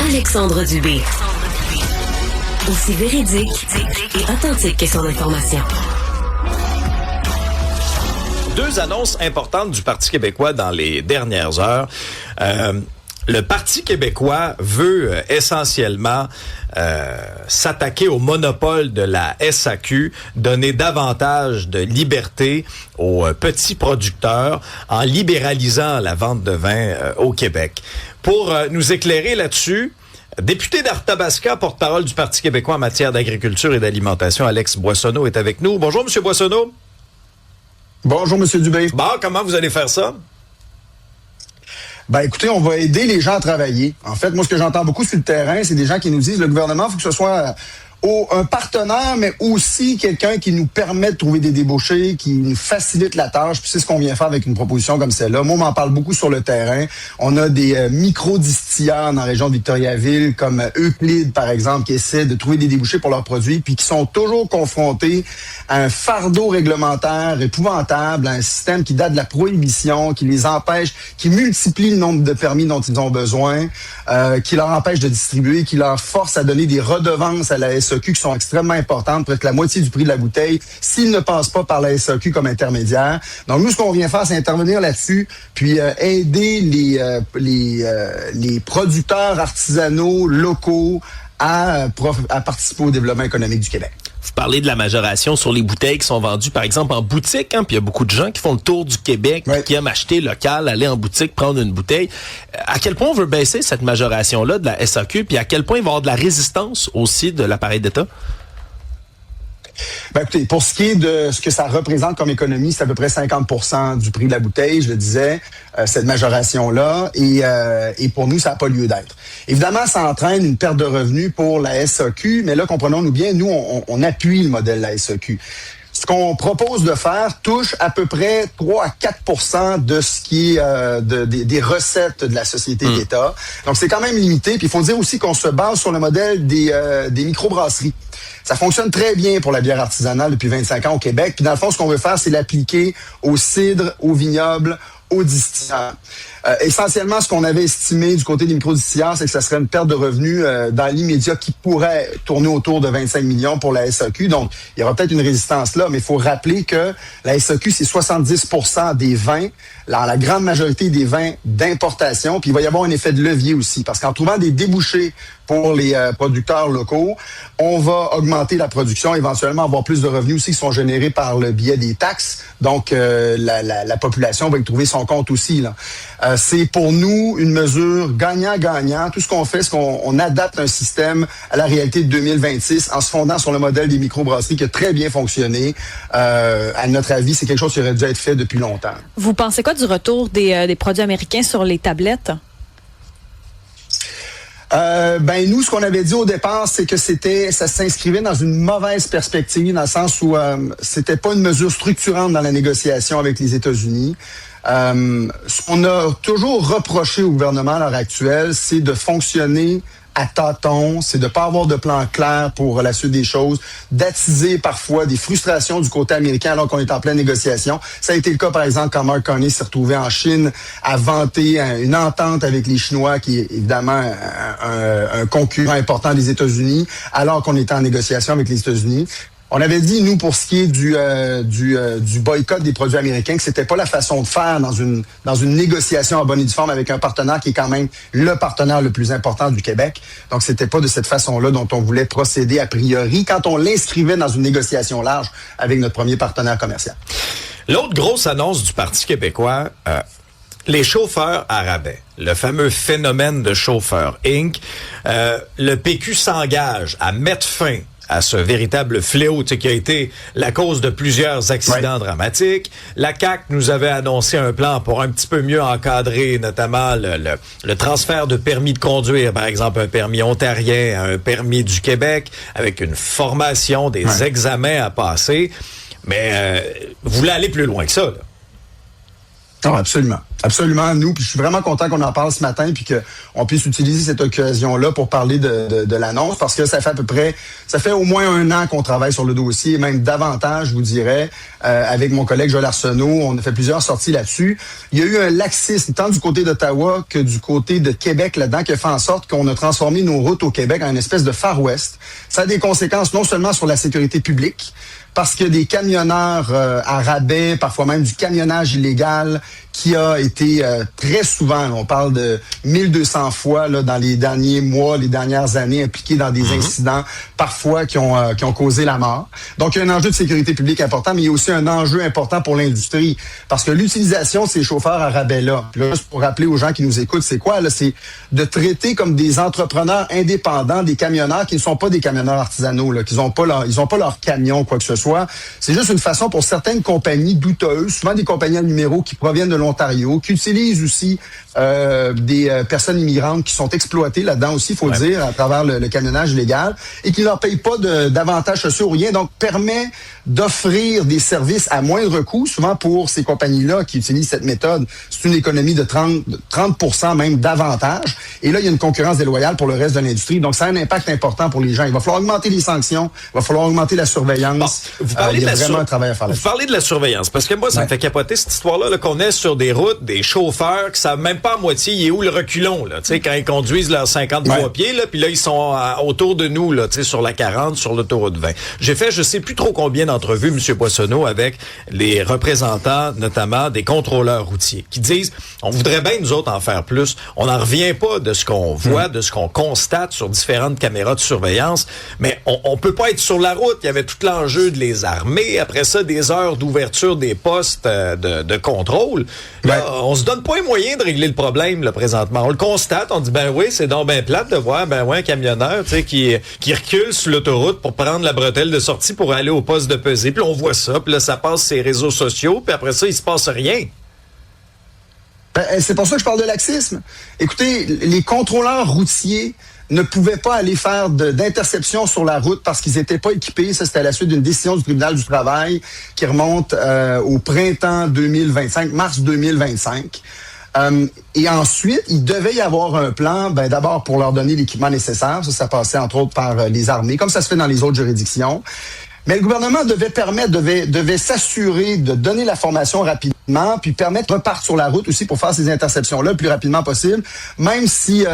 Alexandre Dubé. Aussi véridique et authentique que son information. Deux annonces importantes du Parti québécois dans les dernières heures. Le Parti québécois veut essentiellement s'attaquer au monopole de la SAQ, donner davantage de liberté aux petits producteurs en libéralisant la vente de vin au Québec. Pour nous éclairer là-dessus, député d'Arthabasca, porte-parole du Parti québécois en matière d'agriculture et d'alimentation, Alex Boissonnault est avec nous. Bonjour, M. Boissonnault. Bonjour, M. Dubé. Bon, comment vous allez faire ça? Ben, écoutez, on va aider les gens à travailler. En fait, moi, ce que j'entends beaucoup sur le terrain, c'est des gens qui nous disent, le gouvernement, il faut que ce soit un partenaire, mais aussi quelqu'un qui nous permet de trouver des débouchés, qui nous facilite la tâche. Puis c'est ce qu'on vient faire avec une proposition comme celle-là. Moi, on m'en parle beaucoup sur le terrain. On a des micro-distilleurs dans la région de Victoriaville, comme Euclide, par exemple, qui essaient de trouver des débouchés pour leurs produits, puis qui sont toujours confrontés à un fardeau réglementaire épouvantable, à un système qui date de la prohibition, qui les empêche, qui multiplie le nombre de permis dont ils ont besoin, qui leur empêche de distribuer, qui leur force à donner des redevances à la SAQ qui sont extrêmement importantes, presque la moitié du prix de la bouteille, s'ils ne passent pas par la SAQ comme intermédiaire. Donc, nous, ce qu'on vient faire, c'est intervenir là-dessus, puis aider les producteurs artisanaux locaux à participer au développement économique du Québec. Vous parlez de la majoration sur les bouteilles qui sont vendues, par exemple, en boutique, hein, puis il y a beaucoup de gens qui font le tour du Québec, ouais, qui aiment acheter local, aller en boutique, prendre une bouteille. À quel point on veut baisser cette majoration-là de la SAQ, puis à quel point il va y avoir de la résistance aussi de l'appareil d'État? Ben, écoutez, pour ce qui est de ce que ça représente comme économie, c'est à peu près 50% du prix de la bouteille, je le disais, cette majoration-là, et pour nous, ça n'a pas lieu d'être. Évidemment, ça entraîne une perte de revenus pour la SAQ, mais là, comprenons-nous bien, nous, on appuie le modèle de la SAQ. Ce qu'on propose de faire touche à peu près 3 à 4% de ce qui est des recettes de la société d'État. Donc, c'est quand même limité. Puis, il faut dire aussi qu'on se base sur le modèle des microbrasseries. Ça fonctionne très bien pour la bière artisanale depuis 25 ans au Québec. Puis, dans le fond, ce qu'on veut faire, c'est l'appliquer au cidre, au vignoble, aux distilleurs. Essentiellement, ce qu'on avait estimé du côté des microdistilleurs, c'est que ça serait une perte de revenus dans l'immédiat qui pourrait tourner autour de 25 millions pour la SAQ. Donc, il y aura peut-être une résistance là, mais il faut rappeler que la SAQ, c'est 70% des vins, la grande majorité des vins d'importation. Puis il va y avoir un effet de levier aussi, parce qu'en trouvant des débouchés pour les producteurs locaux, on va augmenter la production, éventuellement avoir plus de revenus aussi qui sont générés par le biais des taxes. Donc, la population va y trouver son compte aussi, là. C'est pour nous une mesure gagnant-gagnant. Tout ce qu'on fait, c'est qu'on adapte un système à la réalité de 2026 en se fondant sur le modèle des microbrasseries qui a très bien fonctionné. À notre avis, c'est quelque chose qui aurait dû être fait depuis longtemps. Vous pensez quoi du retour des produits américains sur les tablettes? Nous, ce qu'on avait dit au départ, c'est que ça s'inscrivait dans une mauvaise perspective, dans le sens où c'était pas une mesure structurante dans la négociation avec les États-Unis. Ce qu'on a toujours reproché au gouvernement à l'heure actuelle, c'est de fonctionner à tâtons, c'est de pas avoir de plan clair pour la suite des choses, d'attiser parfois des frustrations du côté américain alors qu'on est en pleine négociation. Ça a été le cas, par exemple, quand Mark Carney s'est retrouvé en Chine à vanter une entente avec les Chinois, qui est évidemment un concurrent important des États-Unis, alors qu'on était en négociation avec les États-Unis. On avait dit, nous, pour ce qui est du boycott des produits américains, que c'était pas la façon de faire dans une négociation en bonne et due forme avec un partenaire qui est quand même le partenaire le plus important du Québec. Donc, c'était pas de cette façon-là dont on voulait procéder a priori quand on l'inscrivait dans une négociation large avec notre premier partenaire commercial. L'autre grosse annonce du Parti québécois, les chauffeurs à rabais, le fameux phénomène de chauffeur Inc. Le PQ s'engage à mettre fin à ce véritable fléau qui a été la cause de plusieurs accidents dramatiques. La CAQ nous avait annoncé un plan pour un petit peu mieux encadrer notamment le transfert de permis de conduire, par exemple un permis ontarien à un permis du Québec, avec une formation, des examens à passer. Mais vous voulez aller plus loin que ça, là? Non, absolument. Absolument, nous. Puis je suis vraiment content qu'on en parle ce matin puis qu'on puisse utiliser cette occasion-là pour parler de l'annonce parce que ça fait au moins 1 an qu'on travaille sur le dossier, même davantage, je vous dirais, avec mon collègue Joël Arsenault. On a fait plusieurs sorties là-dessus. Il y a eu un laxisme, tant du côté d'Ottawa que du côté de Québec là-dedans, qui a fait en sorte qu'on a transformé nos routes au Québec en une espèce de Far West. Ça a des conséquences non seulement sur la sécurité publique, parce que des camionneurs à rabais, parfois même du camionnage illégal, qui a été très souvent, on parle de 1200 fois là, dans les derniers mois, les dernières années, impliqués dans des incidents, parfois qui ont causé la mort. Donc, il y a un enjeu de sécurité publique important, mais il y a aussi un enjeu important pour l'industrie, parce que l'utilisation de ces chauffeurs à rabais-là, juste pour rappeler aux gens qui nous écoutent, c'est quoi? Là, c'est de traiter comme des entrepreneurs indépendants des camionneurs qui ne sont pas des camionneurs artisanaux, là, ils ont pas leur camion, quoi que ce soit. C'est juste une façon pour certaines compagnies douteuses, souvent des compagnies à numéro qui proviennent de l'Ontario, qui utilisent aussi des personnes immigrantes qui sont exploitées là-dedans aussi, il faut le dire, à travers le camionnage illégal, et qui ne leur payent pas d'avantages sociaux ou rien, donc permet d'offrir des services à moindre coût, souvent pour ces compagnies-là qui utilisent cette méthode. C'est une économie de 30% même d'avantages. Et là, il y a une concurrence déloyale pour le reste de l'industrie. Donc, ça a un impact important pour les gens. Il va falloir augmenter les sanctions, il va falloir augmenter la surveillance. Bon, vous parlez il y a vraiment un travail à faire là-dessus. Vous parlez de la surveillance, parce que moi, ça me fait capoter cette histoire-là, là, qu'on est sur des routes, des chauffeurs qui savent même pas à moitié il est où le reculon, là, tu sais, quand ils conduisent leurs 53 pieds, là, puis là, ils sont autour de nous, là, tu sais, sur la 40, sur l'autoroute 20. J'ai fait, je sais plus trop combien d'entrevues, M. Boissonneau, avec les représentants, notamment des contrôleurs routiers, qui disent, on voudrait bien, nous autres, en faire plus. On n'en revient pas de ce qu'on voit, de ce qu'on constate sur différentes caméras de surveillance, mais on peut pas être sur la route. Il y avait tout l'enjeu de les armer. Après ça, des heures d'ouverture des postes de contrôle. Là, on se donne pas les moyens de régler le problème, là, présentement. On le constate, on dit, ben oui, c'est donc ben plate de voir, ben ouais, un camionneur, tu sais, qui recule sur l'autoroute pour prendre la bretelle de sortie pour aller au poste de pesée. Puis on voit ça, puis là, ça passe sur les réseaux sociaux, puis après ça, il se passe rien. C'est pour ça que je parle de laxisme. Écoutez, les contrôleurs routiers ne pouvaient pas aller faire d'interception sur la route parce qu'ils n'étaient pas équipés. Ça, c'était à la suite d'une décision du tribunal du travail qui remonte au printemps 2025, mars 2025. Et ensuite, il devait y avoir un plan, d'abord pour leur donner l'équipement nécessaire. Ça passait entre autres par les armées, comme ça se fait dans les autres juridictions. Mais le gouvernement devait s'assurer de donner la formation rapidement, puis permettre de repartir sur la route aussi pour faire ces interceptions-là le plus rapidement possible, même s'il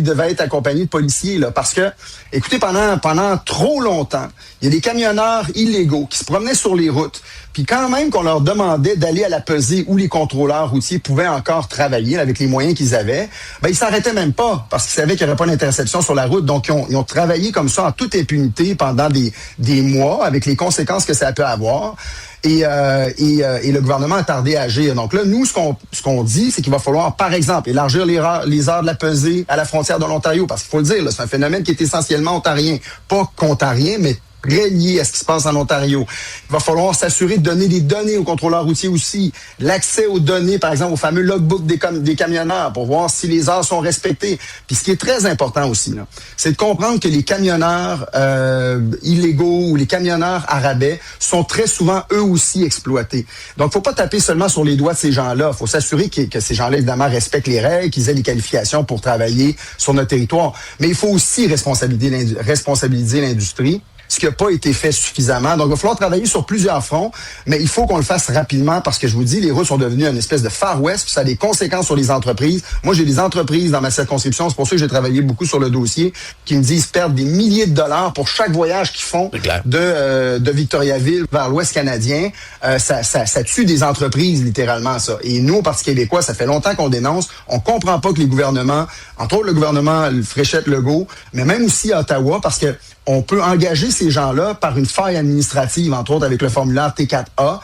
devait être accompagné de policiers, là. Parce que, écoutez, pendant trop longtemps, il y a des camionneurs illégaux qui se promenaient sur les routes. Puis quand même qu'on leur demandait d'aller à la pesée où les contrôleurs routiers pouvaient encore travailler avec les moyens qu'ils avaient, ils s'arrêtaient même pas parce qu'ils savaient qu'il n'y aurait pas d'interception sur la route. Donc, ils ont travaillé comme ça en toute impunité pendant des mois avec les conséquences que ça peut avoir. Et le gouvernement a tardé à agir. Donc là, nous, ce qu'on dit, c'est qu'il va falloir, par exemple, élargir les heures de la pesée à la frontière de l'Ontario. Parce qu'il faut le dire, là, c'est un phénomène qui est essentiellement ontarien. Pas qu'ontarien, mais très lié à ce qui se passe en Ontario. Il va falloir s'assurer de donner des données aux contrôleurs routiers aussi. L'accès aux données, par exemple, au fameux logbook des camionneurs pour voir si les heures sont respectées. Puis ce qui est très important aussi, là, c'est de comprendre que les camionneurs illégaux ou les camionneurs à rabais sont très souvent eux aussi exploités. Donc, il faut pas taper seulement sur les doigts de ces gens-là. Il faut s'assurer que ces gens-là, évidemment, respectent les règles, qu'ils aient les qualifications pour travailler sur notre territoire. Mais il faut aussi responsabiliser l'industrie, ce qui n'a pas été fait suffisamment. Donc, il va falloir travailler sur plusieurs fronts, mais il faut qu'on le fasse rapidement parce que je vous dis, les routes sont devenues une espèce de Far West, puis ça a des conséquences sur les entreprises. Moi, j'ai des entreprises dans ma circonscription, c'est pour ça que j'ai travaillé beaucoup sur le dossier, qui me disent perdre des milliers de dollars pour chaque voyage qu'ils font de Victoriaville vers l'Ouest canadien. Ça tue des entreprises, littéralement, ça. Et nous, au Parti québécois, ça fait longtemps qu'on dénonce. On comprend pas que les gouvernements, entre autres le gouvernement Fréchette-Legault, mais même aussi à Ottawa, parce que on peut engager ces gens-là par une faille administrative, entre autres avec le formulaire T4A,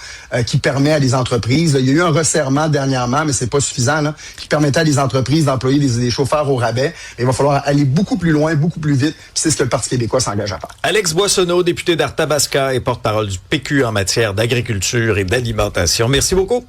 qui permet à des entreprises, il y a eu un resserrement dernièrement, mais c'est pas suffisant, là, qui permettait à des entreprises d'employer des chauffeurs au rabais. Mais il va falloir aller beaucoup plus loin, beaucoup plus vite, puis c'est ce que le Parti québécois s'engage à faire. Alex Boissonneau, député d'Arthabasca et porte-parole du PQ en matière d'agriculture et d'alimentation. Merci beaucoup.